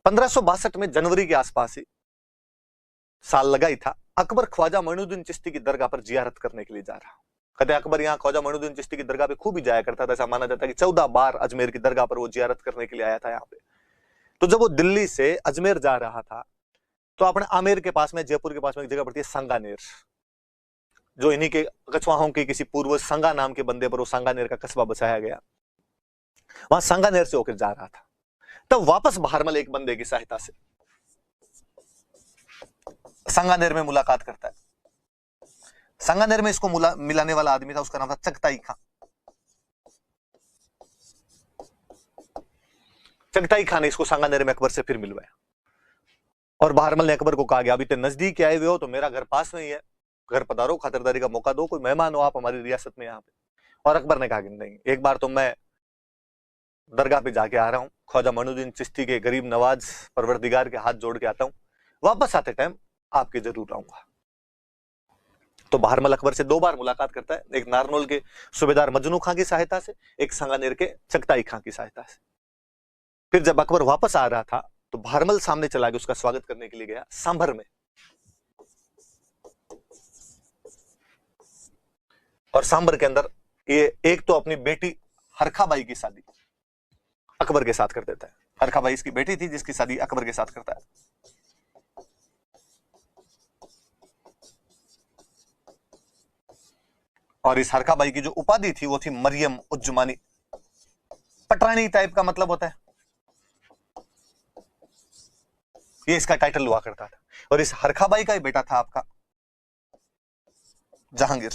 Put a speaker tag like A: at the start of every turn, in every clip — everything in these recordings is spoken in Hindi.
A: 1562 में जनवरी के आसपास ही साल लगा ही था, अकबर ख्वाजा मोइनुद्दीन चिश्ती की दरगाह पर जियारत करने के लिए जा रहा। कहते अकबर यहाँ ख्वाजा मोइनुद्दीन चिश्ती की दरगाह पे खूब ही जाया करता था। ऐसा माना जाता है कि 14 बार अजमेर की दरगाह पर वो जियारत करने के लिए आया था यहाँ पे। तो जब वो दिल्ली से अजमेर जा रहा था तो अपने आमेर के पास में, जयपुर के पास में एक जगह पड़ती है सांगानेर, जो इन्हीं के कछवाहों के किसी पूर्वज संगा नाम के बंदे पर वो सांगानेर का कस्बा बसाया गया। वहां सांगानेर से होकर जा रहा था, तब वापस बहारमल एक बंदे की सहायता से सांगानेर में मुलाकात करता है। सांगानेर में इसको मिलाने वाला आदमी था, उसका नाम था चगताई खां। चगताई खां ने इसको सांगानेर में अकबर से फिर मिलवाया और बहारमल ने अकबर को कहा गया, अभी तो नजदीक आए हुए हो, तो मेरा घर पास में ही है, घर पधारो, खातिरदारी का मौका दो, कोई मेहमान हो आप हमारी रियासत में यहाँ पे। और अकबर ने कहा कि नहीं, एक बार तो मैं दरगाह पे जाके आ रहा हूँ, ख्वाजा मोइनुद्दीन चिश्ती के गरीब नवाज परवरदिगार के हाथ जोड़ के आता हूँ, वापस आते टाइम आपके जरूर आऊंगा। तो बहारमल अकबर से 2 बार मुलाकात करता है, एक नारनौल के सूबेदार मजनू खां की सहायता से, एक सांगानेर के चगताई खां की सहायता से। फिर जब अकबर वापस आ रहा था तो बहारमल सामने चला गया, उसका स्वागत करने के लिए गया सांभर में। और सांभर के अंदर ये एक तो अपनी बेटी हरखाबाई की शादी अकबर के साथ कर देता है। हरखाबाई इसकी बेटी थी जिसकी शादी अकबर के साथ करता है। और इस हरखाबाई की जो उपाधि थी वो थी मरियम उज्जमानी। पटरानी टाइप का मतलब होता है, ये इसका टाइटल हुआ करता था। और इस हरखाबाई का ही बेटा था आपका जहांगीर,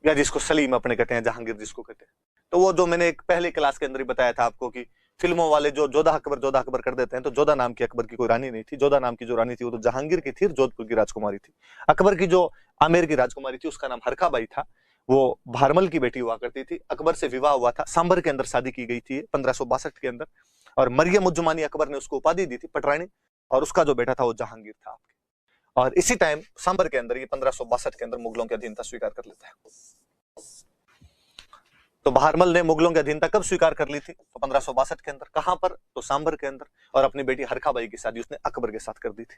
A: या जिसको सलीम अपने कहते हैं, जहांगीर जिसको कहते हैं। तो वो जो मैंने एक पहले क्लास के अंदर ही बताया था आपको कि फिल्मों वाले जो जोधा अकबर कर देते हैं, तो जोधा नाम की अकबर की कोई रानी नहीं थी। जोधा नाम की जो रानी थी वो तो जहांगीर की थी, जोधपुर की राजकुमारी थी। अकबर की जो आमेर की राजकुमारी थी उसका नाम हरखाबाई था, वो बहारमल की बेटी हुआ करती थी। अकबर से विवाह हुआ था, सांभर के अंदर शादी की गई थी 1562 के अंदर। और मरियम उज्जमानी अकबर ने उसको उपाधि दी थी पटरानी, और उसका जो बेटा था वो जहांगीर था आपके। और इसी टाइम सांभर के अंदर ये 1562 के अंदर मुगलों की अधीनता स्वीकार कर लेता है। तो बहारमल ने मुगलों की अधीनता कब स्वीकार कर ली थी? तो 1562 के अंदर। कहां पर? तो सांभर के अंदर। और अपनी बेटी हरखाबाई की शादी उसने अकबर के साथ कर दी थी।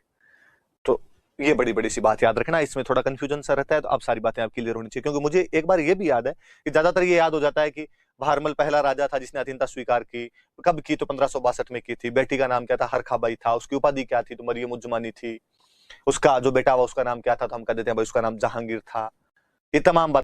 A: तो ये बड़ी बड़ी सी बात याद रखना, इसमें थोड़ा कंफ्यूजन सा रहता है, तो आप सारी बातें आप क्लियर होनी चाहिए। क्योंकि मुझे एक बार ये भी याद है कि ज्यादातर ये याद हो जाता है कि बहारमल पहला राजा था जिसने अधीनता स्वीकार की। कब की? तो 1562 में की थी। बेटी का नाम क्या था? हरखाबाई था। उसकी उपाधि क्या थी? तो मरियम उज्जमानी थी। उसका जो बेटा हुआ उसका नाम क्या था? तो हम कह देते हैं भाई उसका नाम जहांगीर था। ये तमाम बात